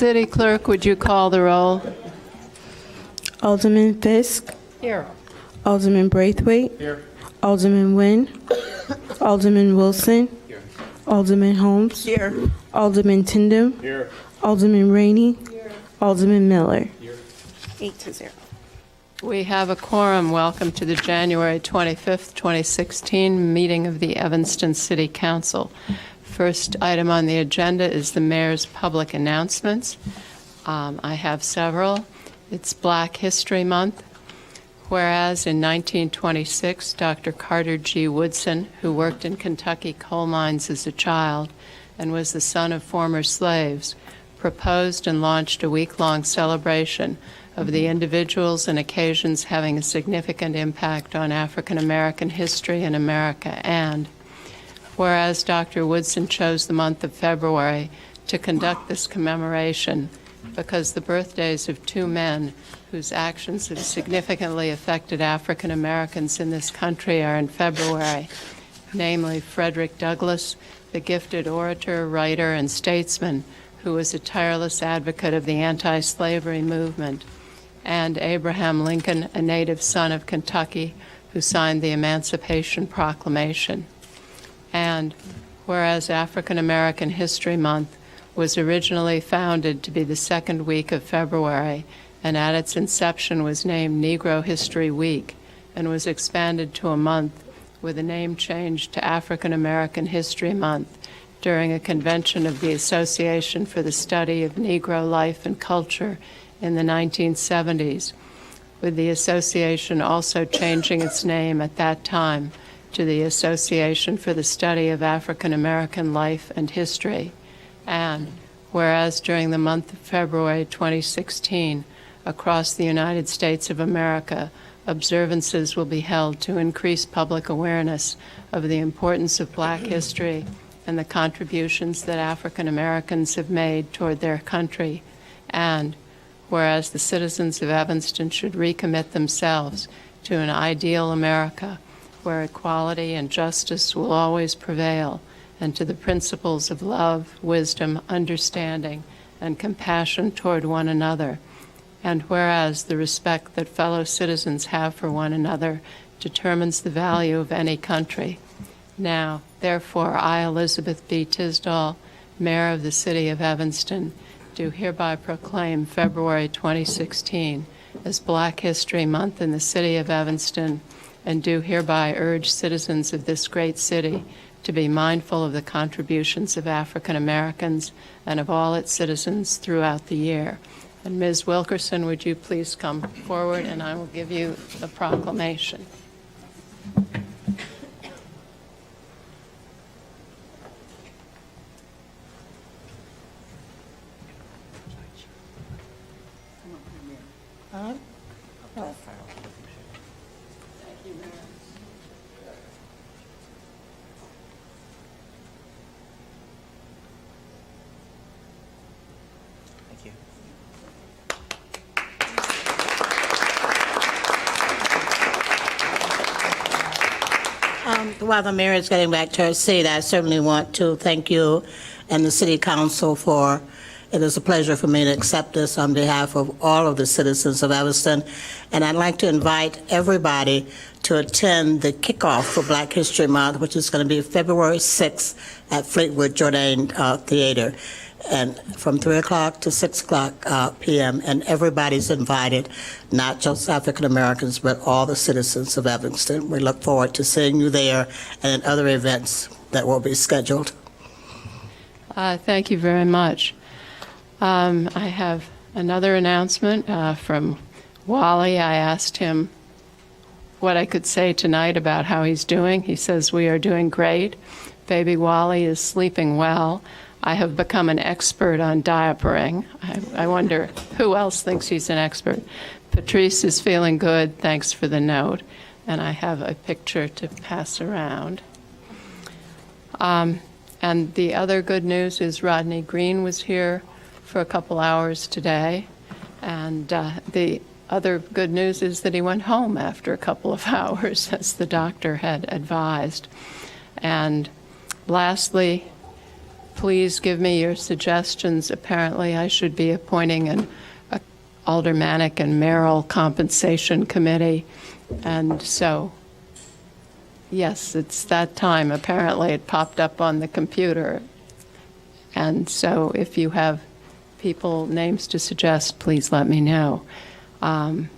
City Clerk, would you call the roll? Alderman Fisk. Here. Alderman Braithwaite. Here. Alderman Nguyen. Alderman Wilson. Here. Alderman Holmes. Here. Alderman Tyndall. Here. Alderman Rainey. Alderman Miller. 8-0. We have a quorum. Welcome to the January 25th, 2016 meeting of the Evanston City Council. First item on the agenda is the mayor's public announcements. I have several. It's Black History Month. Whereas in 1926, Dr. Carter G. Woodson, who worked in Kentucky coal mines as a child and was the son of former slaves, proposed and launched a week-long celebration of the individuals and occasions having a significant impact on African American history in America. And whereas Dr. Woodson chose the month of February to conduct this commemoration because the birthdays of two men whose actions have significantly affected African Americans in this country are in February, namely Frederick Douglass, the gifted orator, writer, and statesman who was a tireless advocate of the anti-slavery movement, and Abraham Lincoln, a native son of Kentucky, who signed the Emancipation Proclamation. And whereas African American History Month was originally founded to be the second week of February, and at its inception was named Negro History Week, and was expanded to a month with a name change to African American History Month during a convention of the Association for the Study of Negro Life and Culture in the 1970s, with the association also changing its name at that time to the Association for the Study of African American Life and History. And whereas during the month of February 2016, across the United States of America, observances will be held to increase public awareness of the importance of Black history and the contributions that African Americans have made toward their country. And whereas the citizens of Evanston should recommit themselves to an ideal America where equality and justice will always prevail, and to the principles of love, wisdom, understanding, and compassion toward one another. And whereas the respect that fellow citizens have for one another determines the value of any country. Now, therefore, I, Elizabeth B. Tisdall, Mayor of the City of Evanston, do hereby proclaim February 2016 as Black History Month in the City of Evanston, and do hereby urge citizens of this great city to be mindful of the contributions of African Americans and of all its citizens throughout the year. And Ms. Wilkerson, would you please come forward, and I will give you the proclamation. Thank you. While the mayor is getting back to her seat, I certainly want to thank you and the city council for, it is a pleasure for me to accept this on behalf of all of the citizens of Evanston. And I'd like to invite everybody to attend the kickoff for Black History Month, which is going to be February 6th at Fleetwood Jourdain Theater, and from 3 o'clock to 6 o'clock p.m. And everybody's invited, not just African Americans, but all the citizens of Evanston. We look forward to seeing you there and other events that will be scheduled. Thank you very much. I have another announcement from Wally. I asked him what I could say tonight about how he's doing. He says we are doing great. Baby Wally is sleeping well. I have become an expert on diapering. I wonder who else thinks he's an expert. Patrice is feeling good. Thanks for the note. And I have a picture to pass around. And the other good news is Rodney Green was here for a couple hours today. And the other good news is that he went home after a couple of hours, as the doctor had advised. And lastly, please give me your suggestions. Apparently, I should be appointing an aldermanic and mayoral compensation committee. And so, yes, it's that time. Apparently, it popped up on the computer. And so if you have names to suggest, please let me know. And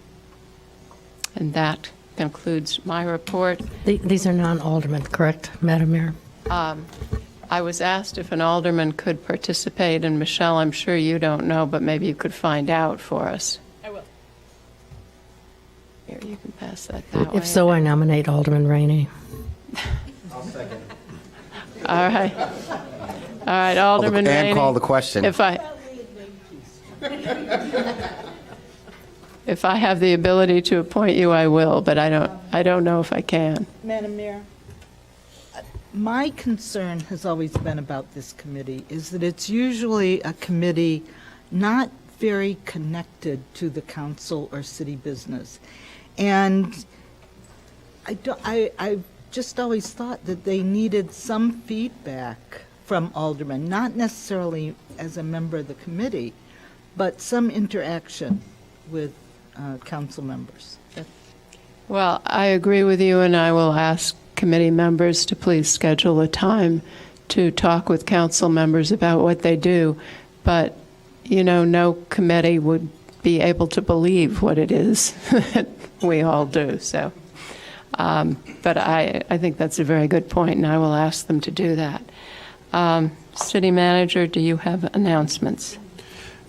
that concludes my report. These are non-aldermen, correct, Madam Mayor? I was asked if an alderman could participate, and Michelle, I'm sure you don't know, but maybe you could find out for us. I will. Here, you can pass that way. If so, I nominate Alderman Rainey. I'll second. All right. All right, Alderman Rainey. And call the question. If I have the ability to appoint you, I will, but I don't know if I can. Madam Mayor, my concern has always been about this committee, is that it's usually a committee not very connected to the council or city business. And I've just always thought that they needed some feedback from aldermen, not necessarily as a member of the committee, but some interaction with council members. Well, I agree with you, and I will ask committee members to please schedule a time to talk with council members about what they do. But, no committee would be able to believe what it is that we all do. So, but I think that's a very good point, and I will ask them to do that. City Manager, do you have announcements?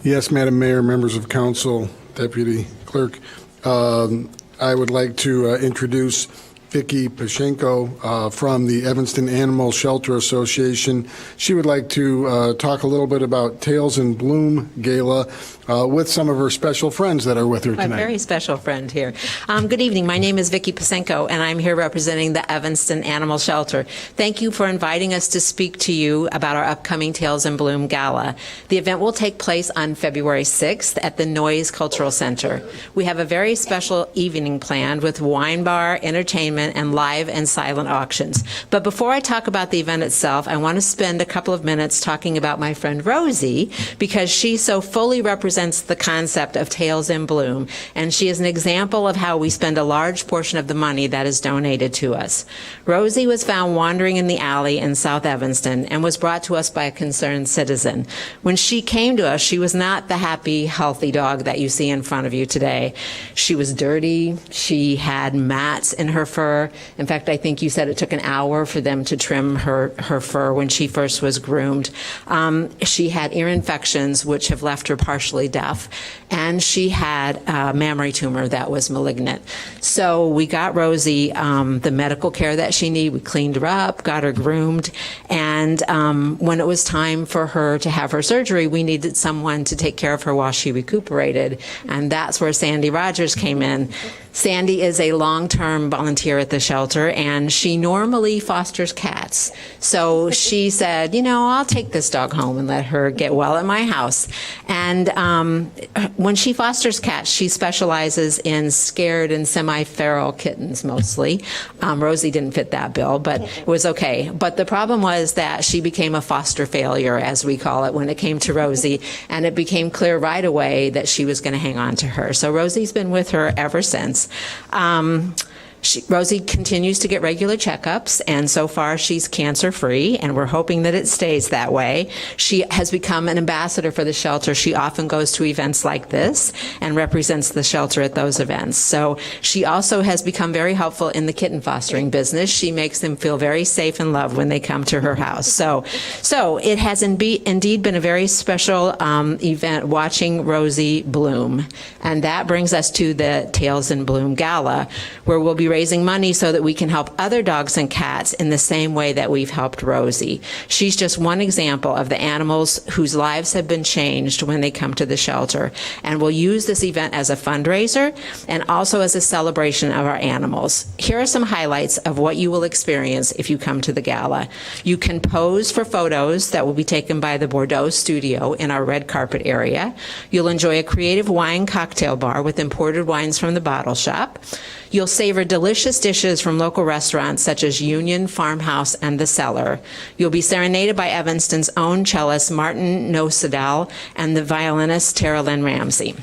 Yes, Madam Mayor, members of council, Deputy Clerk. I would like to introduce Vicki Pashenko from the Evanston Animal Shelter Association. She would like to talk a little bit about Tales in Bloom Gala with some of her special friends that are with her My tonight. very special friend here. Good evening. My name is Vicki Pasenko, and I'm here representing the Evanston Animal Shelter. Thank you for inviting us to speak to you about our upcoming Tales in Bloom Gala. The event will take place on February 6th at the Noyes Cultural Center. We have a very special evening planned with wine bar, entertainment, and live and silent auctions. But before I talk about the event itself, I want to spend a couple of minutes talking about my friend Rosie, because she so fully represents the concept of Tales in Bloom, and she is an example of how we spend a large portion of the money that is donated to us. Rosie was found wandering in the alley in South Evanston and was brought to us by a concerned citizen. When she came to us, she was not the happy, healthy dog that you see in front of you today. She was dirty. She had mats in her fur. In fact, I think you said it took an hour for them to trim her fur when she first was groomed. She had ear infections, which have left her partially deaf, and she had a mammary tumor that was malignant. So we got Rosie the medical care that she needed. We cleaned her up, got her groomed, and when it was time for her to have her surgery, we needed someone to take care of her while she recuperated, and that's where Sandy Rogers came in. Sandy is a long-term volunteer at the shelter, and she normally fosters cats. So she said, I'll take this dog home and let her get well at my house. And when she fosters cats, she specializes in scared and semi-feral kittens mostly. Rosie didn't fit that bill, but it was okay. But the problem was that she became a foster failure, as we call it, when it came to Rosie, and it became clear right away that she was going to hang on to her. So Rosie's been with her ever since. Rosie continues to get regular checkups, and so far she's cancer-free, and we're hoping that it stays that way. She has become an ambassador for the shelter. She often goes to events like this and represents the shelter at those events. So she also has become very helpful in the kitten fostering business. She makes them feel very safe and loved when they come to her house. So it has indeed been a very special event watching Rosie bloom. And that brings us to the Tales in Bloom Gala, where we'll be raising money so that we can help other dogs and cats in the same way that we've helped Rosie. She's just one example of the animals whose lives have been changed when they come to the shelter. And we'll use this event as a fundraiser and also as a celebration of our animals. Here are some highlights of what you will experience if you come to the gala. You can pose for photos that will be taken by the Bordeaux studio in our red carpet area. You'll enjoy a creative wine cocktail bar with imported wines from the bottle shop. You'll savor delicious dishes from local restaurants such as Union, Farmhouse, and The Cellar. You'll be serenaded by Evanston's own cellist Martin Nosadal and the violinist Tara Lynn Ramsey.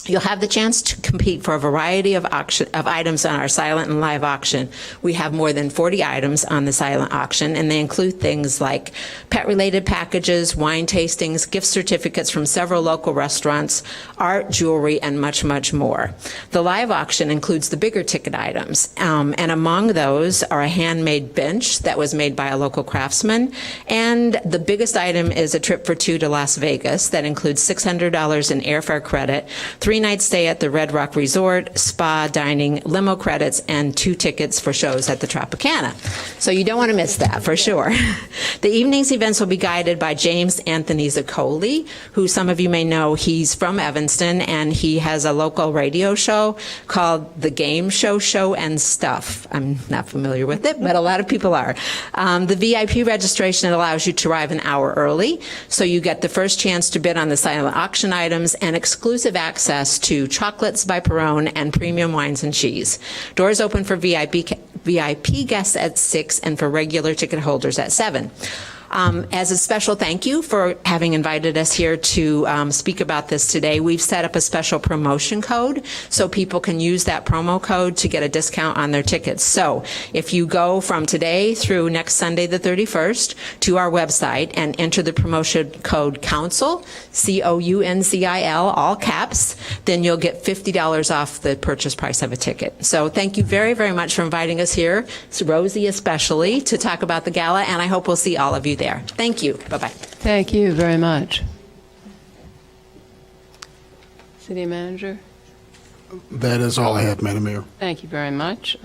You'll have the chance to compete for a variety of items on our silent and live auction. We have more than 40 items on the silent auction, and they include things like pet-related packages, wine tastings, gift certificates from several local restaurants, art, jewelry, and much, much more. The live auction includes the bigger ticket items, and among those are a handmade bench that was made by a local craftsman, and the biggest item is a trip for two to Las Vegas that includes $600 in airfare credit, 3-night stay at the Red Rock Resort, spa, dining, limo credits, and 2 tickets for shows at the Tropicana. So you don't want to miss that, for sure. The evening's events will be guided by James Anthony Zaccoli, who some of you may know. He's from Evanston, and he has a local radio show called The Game Show and Stuff. I'm not familiar with it, but a lot of people are. The VIP registration allows you to arrive an hour early, so you get the first chance to bid on the silent auction items and exclusive access to chocolates by Perone and premium wines and cheese. Doors open for VIP guests at 6 and for regular ticket holders at 7. As a special thank you for having invited us here to speak about this today, we've set up a special promotion code so people can use that promo code to get a discount on their tickets. So if you go from today through next Sunday the 31st to our website and enter the promotion code COUNCIL, COUNCIL, all caps, then you'll get $50 off the purchase price of a ticket. So thank you very, very much for inviting us here, Rosie especially, to talk about the gala, and I hope we'll see all of you there. Thank you. Bye-bye. Thank you very much. City Manager? That is all I have, Madam Mayor. Thank you very much.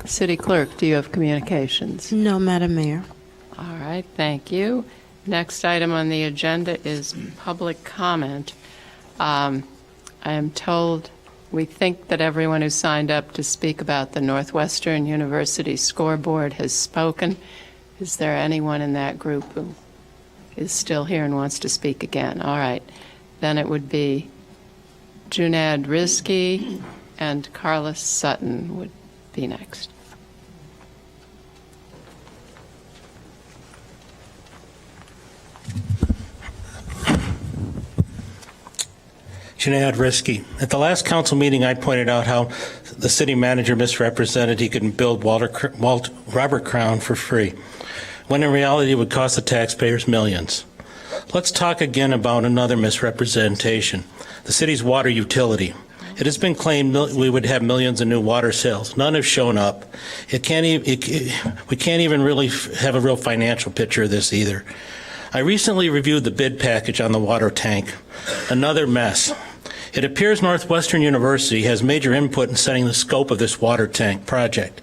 City Clerk, do you have communications? No, Madam Mayor. All right, thank you. Next item on the agenda is public comment. I am told we think that everyone who signed up to speak about the Northwestern University scoreboard has spoken. Is there anyone in that group who is still here and wants to speak again? All right. Then it would be Junad Rizki and Carlos Sutton would be next. Junad Rizki. At the last council meeting, I pointed out how the city manager misrepresented he could build Robert Crown for free, when in reality it would cost the taxpayers millions. Let's talk again about another misrepresentation, the city's water utility. It has been claimed we would have millions of new water sales. None have shown up. We can't even really have a real financial picture of this either. I recently reviewed the bid package on the water tank. Another mess. It appears Northwestern University has major input in setting the scope of this water tank project.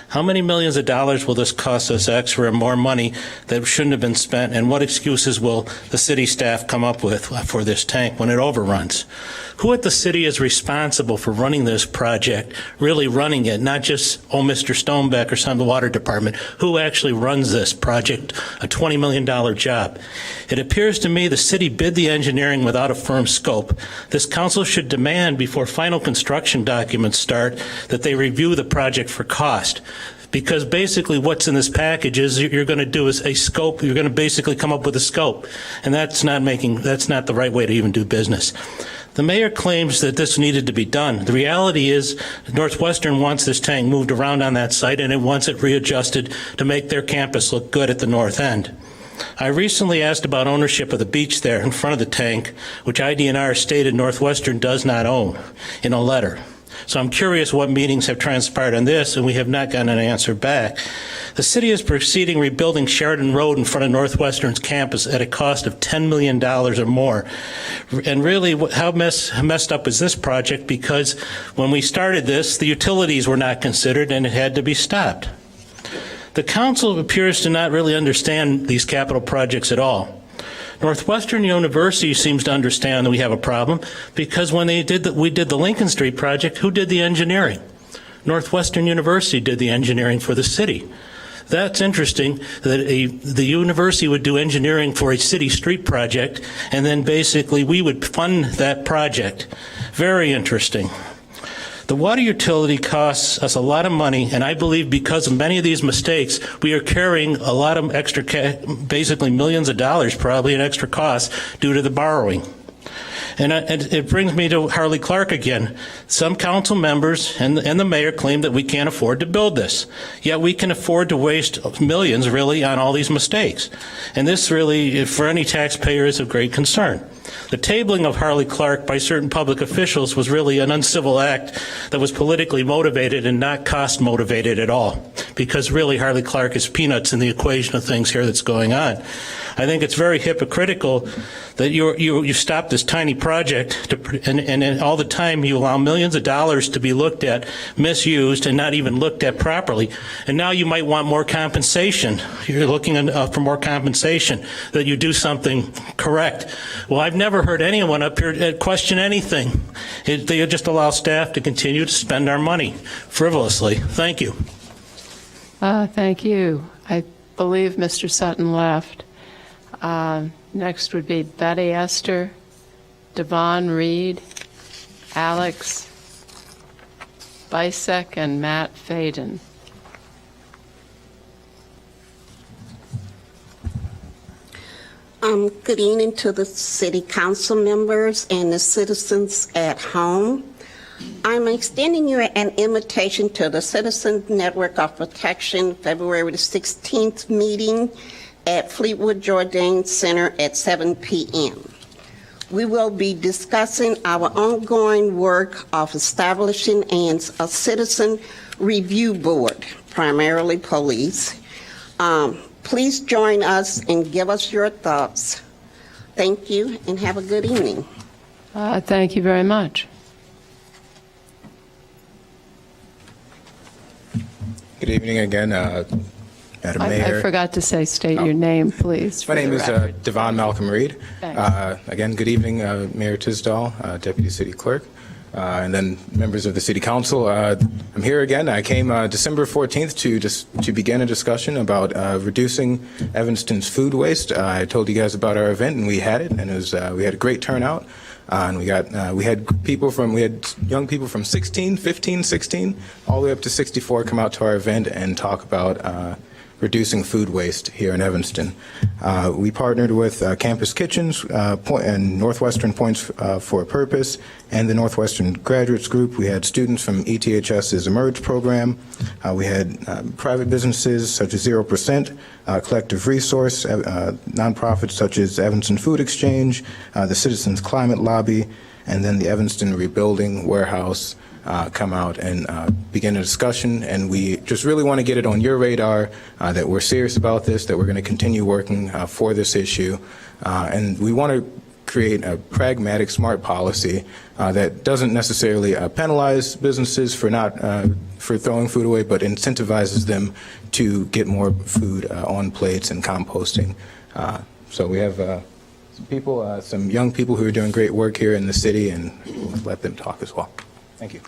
How many millions of dollars will this cost us extra and more money that shouldn't have been spent, and what excuses will the city staff come up with for this tank when it overruns? Who at the city is responsible for running this project, really running it, not just, Mr. Stonebeck or some of the water department? Who actually runs this project, a $20 million job? It appears to me the city bid the engineering without a firm scope. This council should demand before final construction documents start that they review the project for cost. Because basically what's in this package is you're going to do is a scope. You're going to basically come up with a scope, and that's not the right way to even do business. The mayor claims that this needed to be done. The reality is Northwestern wants this tank moved around on that site, and it wants it readjusted to make their campus look good at the north end. I recently asked about ownership of the beach there in front of the tank, which ID&R stated Northwestern does not own in a letter. So I'm curious what meetings have transpired on this, and we have not gotten an answer back. The city is proceeding rebuilding Sheridan Road in front of Northwestern's campus at a cost of $10 million or more. And really, how messed up is this project? Because when we started this, the utilities were not considered, and it had to be stopped. The council appears to not really understand these capital projects at all. Northwestern University seems to understand that we have a problem, because when we did the Lincoln Street project, who did the engineering? Northwestern University did the engineering for the city. That's interesting that the university would do engineering for a city street project, and then basically we would fund that project. Very interesting. The water utility costs us a lot of money, and I believe because of many of these mistakes, we are carrying a lot of extra, basically millions of dollars probably in extra costs due to the borrowing. And it brings me to Harley Clark again. Some council members and the mayor claim that we can't afford to build this. Yet we can afford to waste millions, really, on all these mistakes. And this really, for any taxpayer, is of great concern. The tabling of Harley Clark by certain public officials was really an uncivil act that was politically motivated and not cost motivated at all, because really Harley Clark is peanuts in the equation of things here that's going on. I think it's very hypocritical that you stop this tiny project and all the time you allow millions of dollars to be looked at, misused, and not even looked at properly. And now you might want more compensation. You're looking for more compensation, that you do something correct. Well, I've never heard anyone up here question anything. They just allow staff to continue to spend our money frivolously. Thank you. Thank you. I believe Mr. Sutton left. Next would be Betty Esther, Devon Reed, Alex Bisek, and Matt Faden. Good evening to the city council members and the citizens at home. I'm extending you an invitation to the Citizen Network of Protection February the 16th meeting at Fleetwood Jourdain Center at 7 p.m. We will be discussing our ongoing work of establishing a citizen review board, primarily police. Please join us and give us your thoughts. Thank you and have a good evening. Thank you very much. Good evening again, Madam Mayor. I forgot to say, state your name, please. My name is Devon Malcolm Reed. Thanks. Again, good evening, Mayor Tisdall, Deputy City Clerk, and then members of the City Council. I'm here again. I came December 14th to begin a discussion about reducing Evanston's food waste. I told you guys about our event, and we had it, and it was we had a great turnout. And we had young people from 15, 16, all the way up to 64 come out to our event and talk about reducing food waste here in Evanston. We partnered with Campus Kitchens and Northwestern Points for a Purpose and the Northwestern Graduates Group. We had students from ETHS's Emerge program. We had private businesses such as 0%, Collective Resource, nonprofits such as Evanston Food Exchange, the Citizens Climate Lobby, and then the Evanston Rebuilding Warehouse come out and begin a discussion. And we just really want to get it on your radar that we're serious about this, that we're going to continue working for this issue. And we want to create a pragmatic, smart policy that doesn't necessarily penalize businesses for for throwing food away, but incentivizes them to get more food on plates and composting. So we have some young people who are doing great work here in the city, and we'll let them talk as well. Thank you.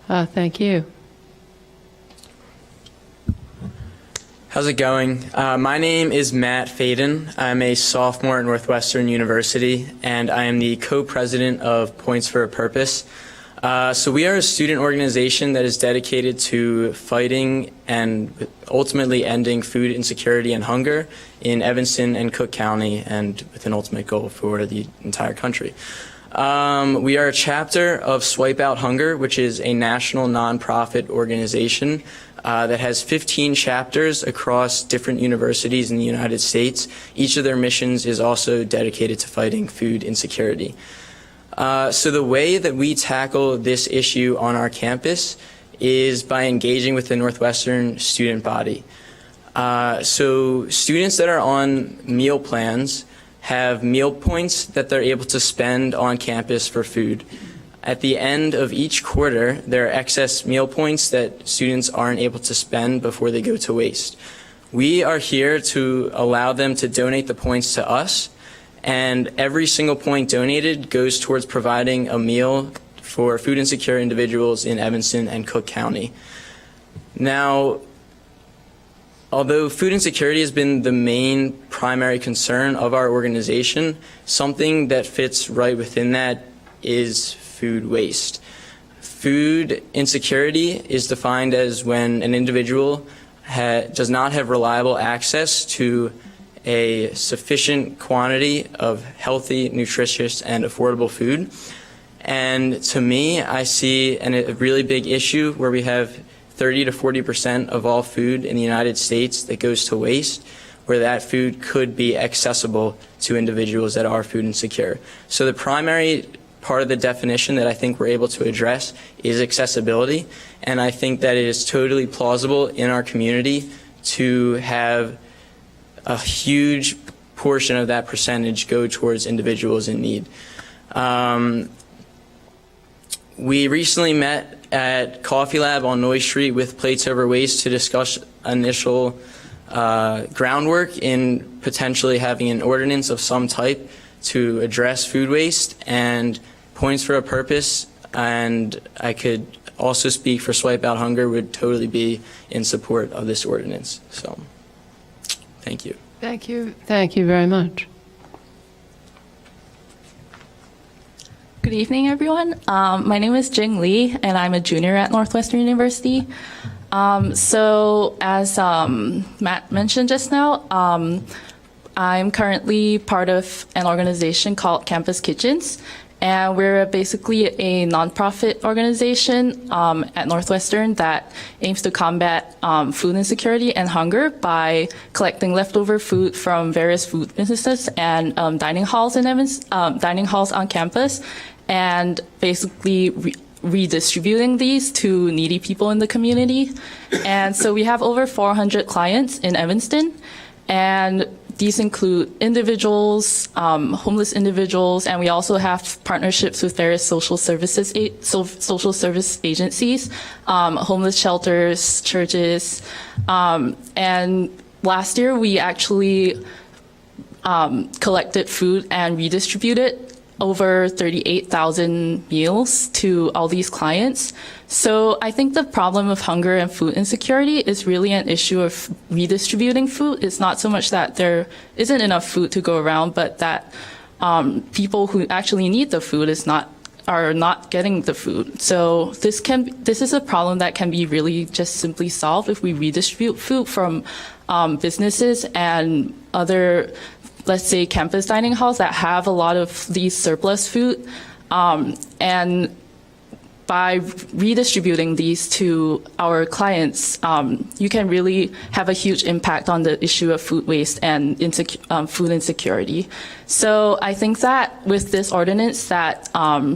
Thank you. How's it going? My name is Matt Faden. I'm a sophomore at Northwestern University, and I am the co-president of Points for a Purpose. So we are a student organization that is dedicated to fighting and ultimately ending food insecurity and hunger in Evanston and Cook County, and with an ultimate goal for the entire country. We are a chapter of Swipe Out Hunger, which is a national nonprofit organization that has 15 chapters across different universities in the United States. Each of their missions is also dedicated to fighting food insecurity. So the way that we tackle this issue on our campus is by engaging with the Northwestern student body. So students that are on meal plans have meal points that they're able to spend on campus for food. At the end of each quarter, there are excess meal points that students aren't able to spend before they go to waste. We are here to allow them to donate the points to us, and every single point donated goes towards providing a meal for food insecure individuals in Evanston and Cook County. Now, although food insecurity has been the main primary concern of our organization, something that fits right within that is food waste. Food insecurity is defined as when an individual does not have reliable access to a sufficient quantity of healthy, nutritious, and affordable food. And to me, I see a really big issue where we have 30 to 40% of all food in the United States that goes to waste, where that food could be accessible to individuals that are food insecure. So the primary part of the definition that I think we're able to address is accessibility, and I think that it is totally plausible in our community to have a huge portion of that percentage go towards individuals in need. We recently met at Coffee Lab on Noy Street with Plates Over Waste to discuss initial groundwork in potentially having an ordinance of some type to address food waste, and Points for a Purpose, and I could also speak for Swipe Out Hunger, would totally be in support of this ordinance. So, thank you. Thank you. Thank you very much. Good evening, everyone. My name is Jing Lee, and I'm a junior at Northwestern University. So as Matt mentioned just now, I'm currently part of an organization called Campus Kitchens, and we're basically a nonprofit organization at Northwestern that aims to combat food insecurity and hunger by collecting leftover food from various food businesses and dining halls on campus, and basically redistributing these to needy people in the community. And so we have over 400 clients in Evanston, and these include individuals, homeless individuals, and we also have partnerships with various social service agencies, homeless shelters, churches. And last year we actually collected food and redistributed over 38,000 meals to all these clients. So I think the problem of hunger and food insecurity is really an issue of redistributing food. It's not so much that there isn't enough food to go around, but that people who actually need the food are not getting the food. So this is a problem that can be really just simply solved if we redistribute food from businesses and other, let's say, campus dining halls that have a lot of these surplus food. And by redistributing these to our clients, you can really have a huge impact on the issue of food waste and food insecurity. So I think that with this ordinance that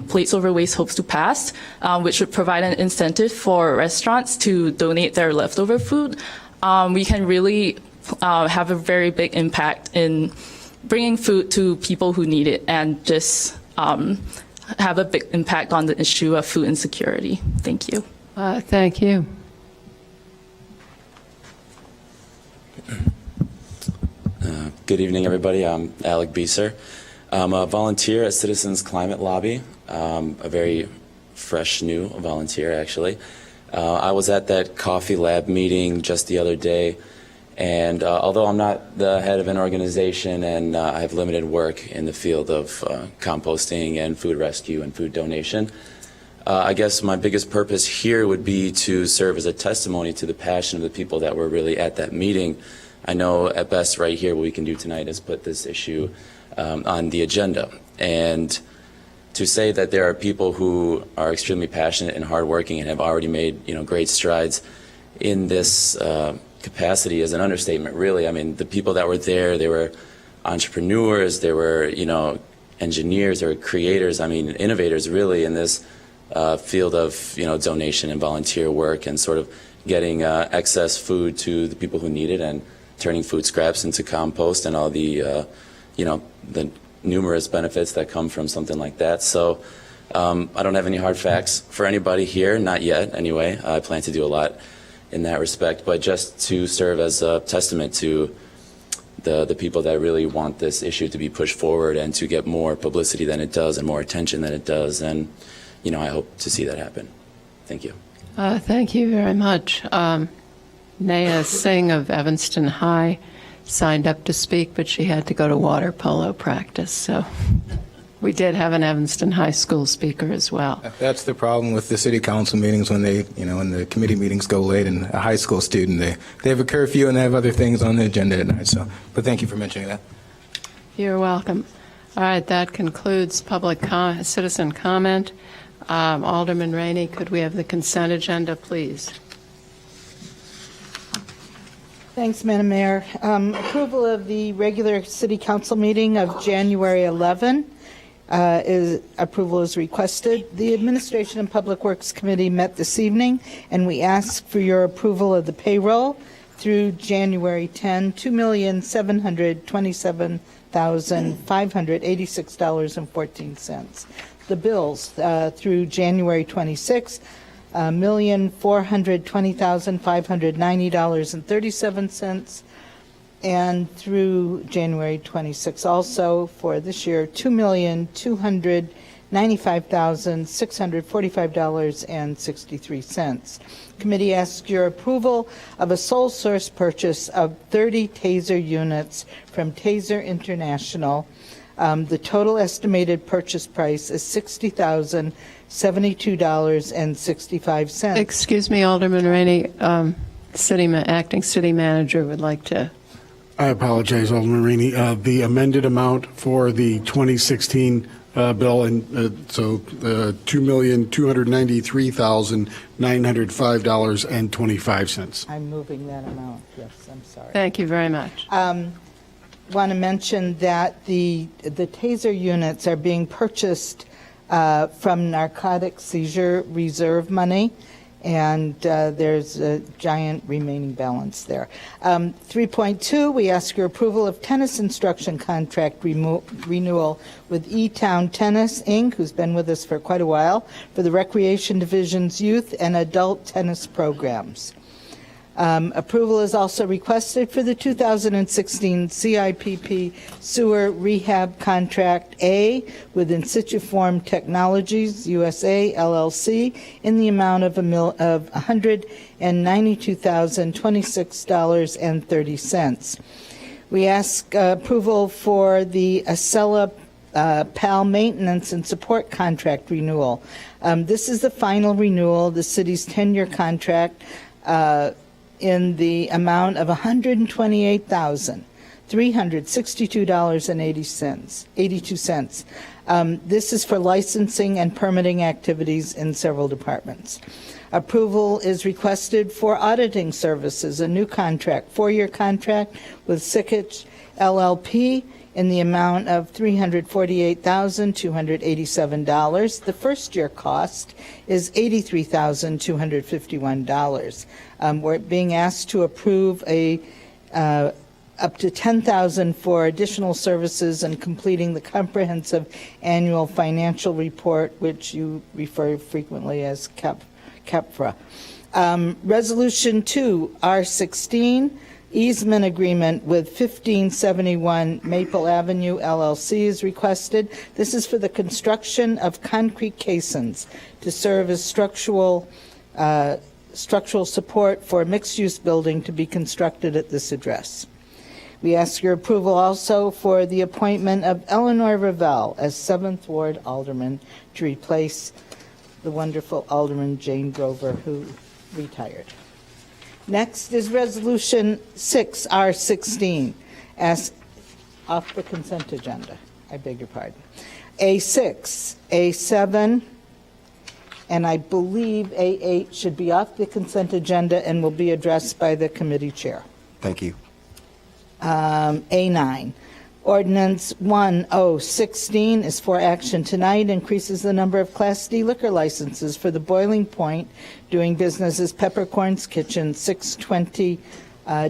Plates Over Waste hopes to pass, which would provide an incentive for restaurants to donate their leftover food, we can really have a very big impact in bringing food to people who need it, and just have a big impact on the issue of food insecurity. Thank you. Thank you. Good evening, everybody. I'm Alec Beeser. I'm a volunteer at Citizens Climate Lobby, a very fresh new volunteer, actually. I was at that Coffee Lab meeting just the other day, and although I'm not the head of an organization and I have limited work in the field of composting and food rescue and food donation, I guess my biggest purpose here would be to serve as a testimony to the passion of the people that were really at that meeting. I know at best right here what we can do tonight is put this issue on the agenda. And to say that there are people who are extremely passionate and hardworking and have already made great strides in this capacity is an understatement, really. I mean, the people that were there, they were entrepreneurs, they were, engineers, they were creators, innovators, really, in this field of, donation and volunteer work and sort of getting excess food to the people who need it and turning food scraps into compost and all the, the numerous benefits that come from something like that. So I don't have any hard facts for anybody here, not yet, anyway. I plan to do a lot in that respect, but just to serve as a testament to the people that really want this issue to be pushed forward and to get more publicity than it does and more attention than it does. And, I hope to see that happen. Thank you. Thank you very much. Naya Singh of Evanston High signed up to speak, but she had to go to water polo practice, so We did have an Evanston High School speaker as well. That's the problem with the city council meetings when when the committee meetings go late and a high school student, they have a curfew and they have other things on the agenda at night. So, but thank you for mentioning that. You're welcome. All right, that concludes citizen comment. Alderman Rainey, could we have the consent agenda, please? Thanks, Madam Mayor. Approval of the regular city council meeting of January 11. Approval is requested. The Administration and Public Works Committee met this evening, and we ask for your approval of the payroll through January 10, $2,727,586.14. The bills through January 26, $1,420,590.37, and through January 26 also for this year, $2,295,645.63. Committee asks your approval of a sole source purchase of 30 TASER units from TASER International. The total estimated purchase price is $60,072.65. Excuse me, Alderman Rainey, acting city manager would like to. I apologize, Alderman Rainey. The amended amount for the 2016 bill, and so $2,293,905.25. I'm moving that amount. Yes, I'm sorry. Thank you very much. Want to mention that the TASER units are being purchased from narcotic seizure reserve money, and there's a giant remaining balance there. 3.2, we ask your approval of tennis instruction contract renewal with E-Town Tennis, Inc., who's been with us for quite a while, for the Recreation Division's youth and adult tennis programs. Approval is also requested for the 2016 CIPP Sewer Rehab Contract A with In Situ Form Technologies USA LLC in the amount of $192,026.30. We ask approval for the Acela PAL maintenance and support contract renewal. This is the final renewal, the city's 10-year contract, in the amount of $128,362.82. This is for licensing and permitting activities in several departments. Approval is requested for auditing services, a new contract, 4-year contract with Sikich LLP in the amount of $348,287. The first-year cost is $83,251. We're being asked to approve a up to $10,000 for additional services and completing the comprehensive annual financial report, which you refer frequently as CAPFRA. Resolution 2, R16, easement agreement with 1571 Maple Avenue LLC is requested. This is for the construction of concrete caissons to serve as structural support for a mixed-use building to be constructed at this address. We ask your approval also for the appointment of Eleanor Ravel as 7th Ward Alderman to replace the wonderful Alderman Jane Grover, who retired. Next is Resolution 6, R16, as off the consent agenda. I beg your pardon. A6, A7, and I believe A8 should be off the consent agenda and will be addressed by the committee chair. Thank you. A9. Ordinance 1016 is for action tonight, increases the number of Class D liquor licenses for the Boiling Point, doing business as Peppercorn's Kitchen, 620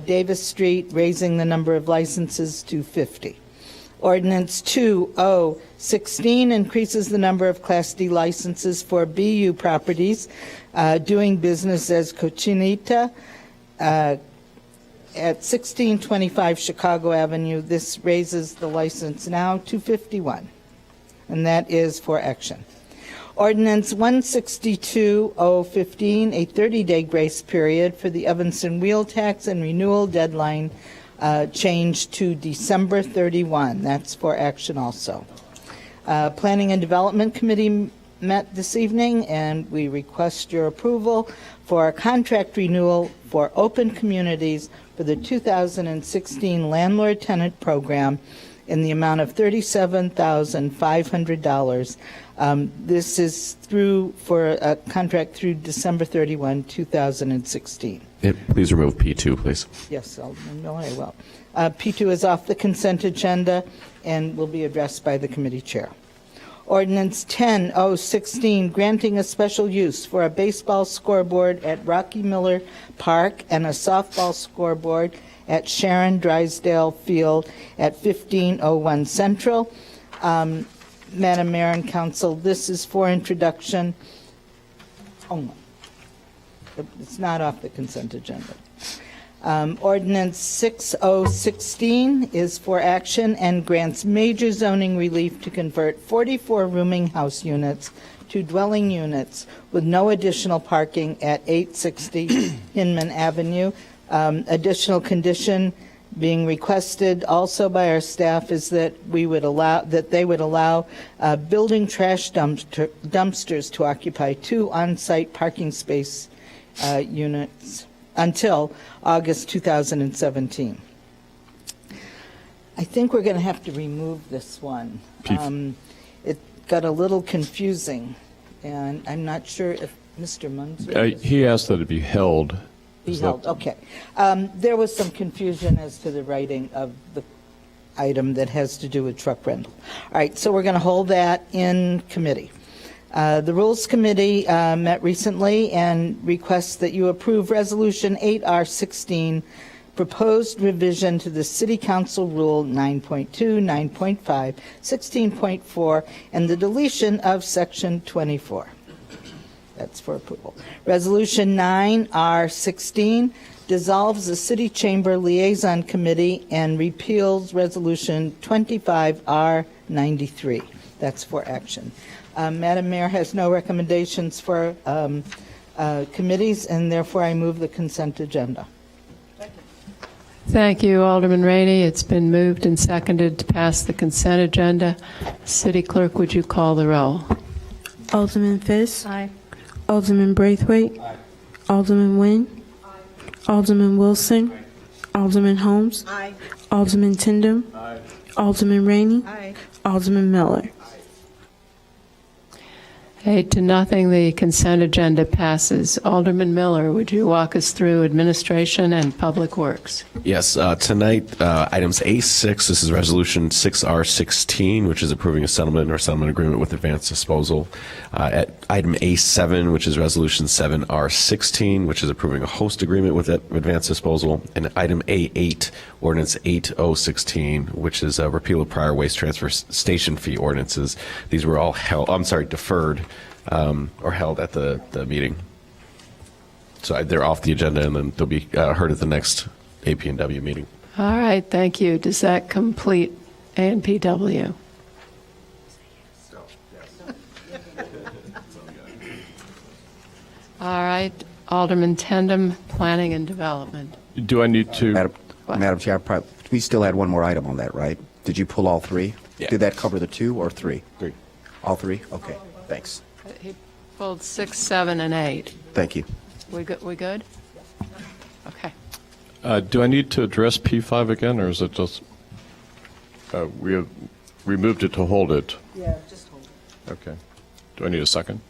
Davis Street, raising the number of licenses to 50. Ordinance 2016 increases the number of Class D licenses for BU properties, doing business as Cochinita, at 1625 Chicago Avenue. This raises the license now to 51, and that is for action. Ordinance 162-015, a 30-day grace period for the Evanston wheel tax and renewal deadline changed to December 31. That's for action also. Planning and Development Committee met this evening, and we request your approval for a contract renewal for Open Communities for the 2016 Landlord-Tenant Program in the amount of $37,500. This is for a contract through December 31, 2016. Please remove P2, please. Yes, Alderman Miller, I will. P2 is off the consent agenda and will be addressed by the committee chair. Ordinance 10-016, granting a special use for a baseball scoreboard at Rocky Miller Park and a softball scoreboard at Sharon Drysdale Field at 1501 Central. Madam Mayor and Council, this is for introduction. Oh, no. It's not off the consent agenda. Ordinance 6016 is for action and grants major zoning relief to convert 44 rooming house units to dwelling units with no additional parking at 860 Hinman Avenue. Additional condition being requested also by our staff is that they would allow building trash dumpsters to occupy 2 on-site parking space units until August 2017. I think we're going to have to remove this one. It got a little confusing, and I'm not sure if Mr. Munzer... He asked that it be held. Be held, okay. There was some confusion as to the writing of the item that has to do with truck rental. All right, so we're going to hold that in committee. The Rules Committee met recently and requests that you approve Resolution 8R16, proposed revision to the City Council Rule 9.2, 9.5, 16.4, and the deletion of Section 24. That's for approval. Resolution 9R16 dissolves the City Chamber Liaison Committee and repeals Resolution 25R93. That's for action. Madam Mayor has no recommendations for committees, and therefore I move the consent agenda. Thank you, Alderman Rainey. It's been moved and seconded to pass the consent agenda. City Clerk, would you call the roll? Alderman Fisk. Aye. Alderman Braithwaite. Alderman Nguyen. Alderman Wilson. Alderman Holmes. Alderman Tyndall. Alderman Rainey. Alderman Miller. 8-0, the consent agenda passes. Alderman Miller, would you walk us through Administration and Public Works? Yes, tonight, items A6, this is Resolution 6R16, which is approving a settlement or settlement agreement with Advanced Disposal. At item A7, which is Resolution 7R16, which is approving a host agreement with Advanced Disposal. And item A8, Ordinance 8016, which is a repeal of prior waste transfer station fee ordinances. These were all deferred or held at the meeting. So they're off the agenda, and then they'll be heard at the next AP&W meeting. All right, thank you. Does that complete ANPW? All right, Alderman Tendem, Planning and Development. Do I need to? Madam Chair, we still had one more item on that, right? Did you pull all 3? Yeah. Did that cover the 2 or 3? 3. All 3? Okay, thanks. He pulled 6, 7, and 8. Thank you. We good? Okay. Do I need to address P5 again, or is it just, we have removed it to hold it? Yeah, just hold it. Okay. Do I need a second?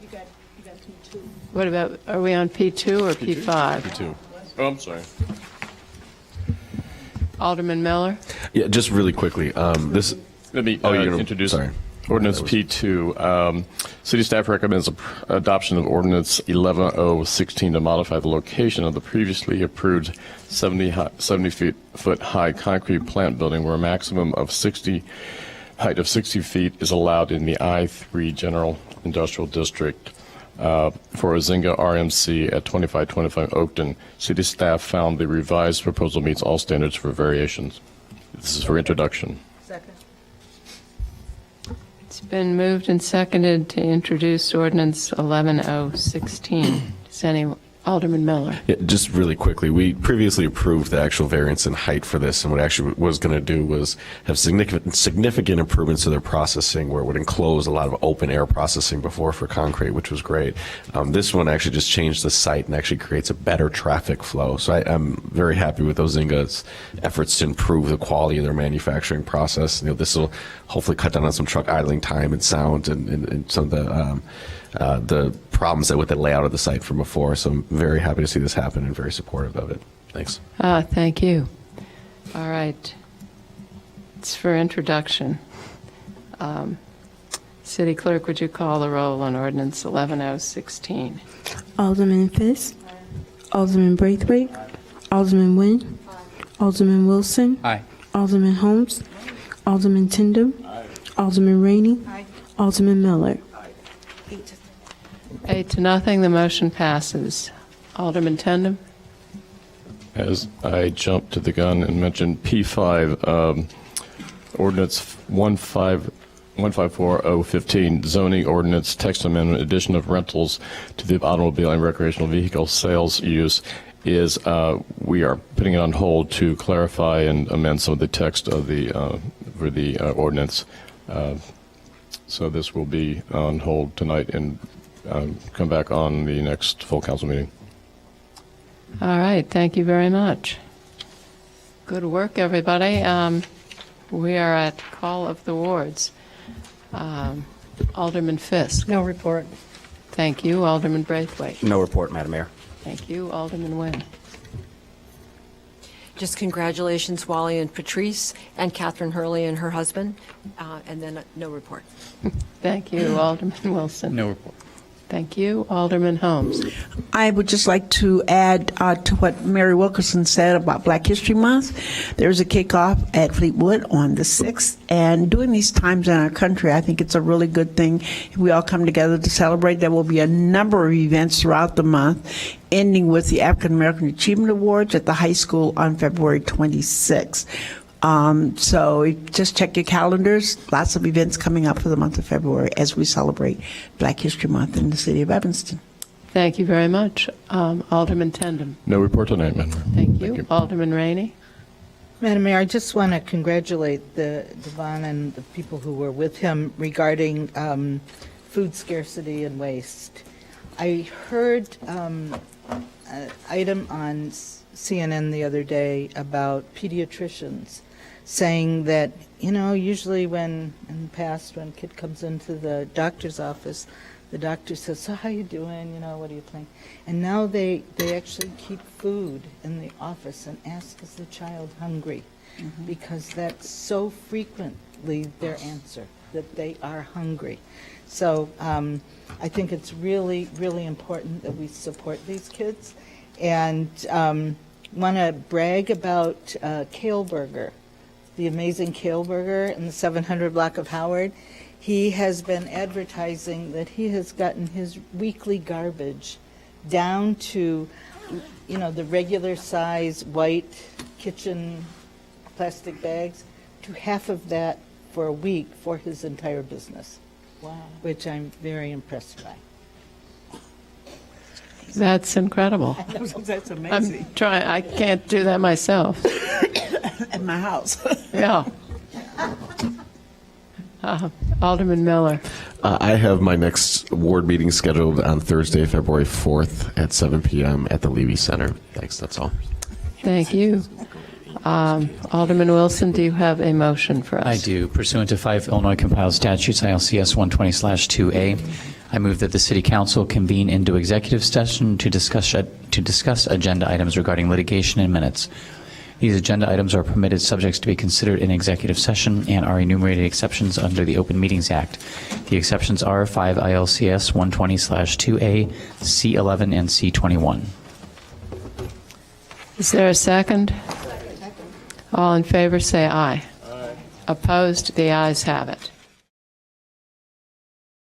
You got P2. What about, are we on P2 or P5? P2. Oh, I'm sorry. Alderman Miller? Yeah, just really quickly. This. Let me you're gonna introduce sorry. Ordinance P2. City staff recommends adoption of Ordinance 11016 to modify the location of the previously approved 70-foot high concrete plant building where a maximum of height of 60 feet is allowed in the I-3 General Industrial District for Azinga RMC at 2525 Oakton. City staff found the revised proposal meets all standards for variations. This is for introduction. Second. It's been moved and seconded to introduce Ordinance 11016. Does anyone Alderman Miller. Yeah, just really quickly, we previously approved the actual variance in height for this, and what actually was going to do was have significant improvements to their processing, where it would enclose a lot of open air processing before for concrete, which was great. This one actually just changed the site and actually creates a better traffic flow. So I'm very happy with Ozinga's efforts to improve the quality of their manufacturing process. This will hopefully cut down on some truck idling time and sound and some of the problems that with the layout of the site from before. So I'm very happy to see this happen and very supportive of it. Thanks. Thank you. All right. It's for introduction. City Clerk, would you call the roll on ordinance 11016? Alderman Fisk. Alderman Braithwaite. Alderman Nguyen. Alderman Wilson. Aye. Alderman Holmes. Alderman Tindem. Alderman Rainey. Alderman Miller. 8-0, the motion passes. Alderman Tindem? As I jumped to the gun and mentioned P5, ordinance 154-015, zoning ordinance text amendment, addition of rentals to the automobile and recreational vehicle sales use is we are putting it on hold to clarify and amend some of the text of the for the ordinance. So this will be on hold tonight and come back on the next full council meeting. All right, thank you very much. Good work, everybody. We are at call of the wards. Alderman Fisk. No report. Thank you. Alderman Braithwaite. No report, Madam Mayor. Thank you. Alderman Nguyen. Just congratulations, Wally and Patrice, and Catherine Hurley and her husband, and then no report. Thank you. Alderman Wilson. No report. Thank you. Alderman Holmes. I would just like to add to what Mary Wilkerson said about Black History Month. There's a kickoff at Fleetwood on the 6th, and during these times in our country, I think it's a really good thing if we all come together to celebrate. There will be a number of events throughout the month, ending with the African American Achievement Awards at the high school on February 26th. So just check your calendars. Lots of events coming up for the month of February as we celebrate Black History Month in the city of Evanston. Thank you very much. Alderman Tindem. No report tonight, Madam Mayor. Thank you. Alderman Rainey. Madam Mayor, I just want to congratulate Devon and the people who were with him regarding food scarcity and waste. I heard an item on CNN the other day about pediatricians saying that, usually in the past when a kid comes into the doctor's office, the doctor says, so how you doing, what are you playing? And now they actually keep food in the office and ask, is the child hungry? Mm-hmm. Because that's so frequently their answer, that they are hungry. So I think it's really, really important that we support these kids. And want to brag about Kale Burger, the amazing Kale Burger in the 700 block of Howard. He has been advertising that he has gotten his weekly garbage down to, the regular size white kitchen plastic bags, to half of that for a week for his entire business. Wow. Which I'm very impressed by. That's incredible. That's amazing. I can't do that myself. At my house. Yeah. Alderman Miller. I have my next ward meeting scheduled on Thursday, February 4th at 7 p.m. at the Levy Center. Thanks, that's all. Thank you. Alderman Wilson, do you have a motion for us? I do. Pursuant to 5 Illinois compiled statutes, ILCS 120/2A, I move that the City Council convene into executive session to discuss agenda items regarding litigation and minutes. These agenda items are permitted subjects to be considered in executive session and are enumerated exceptions under the Open Meetings Act. The exceptions are 5 ILCS 120/2A, C11, and C21. Is there a second? All in favor say aye. Aye. Opposed? The ayes have it.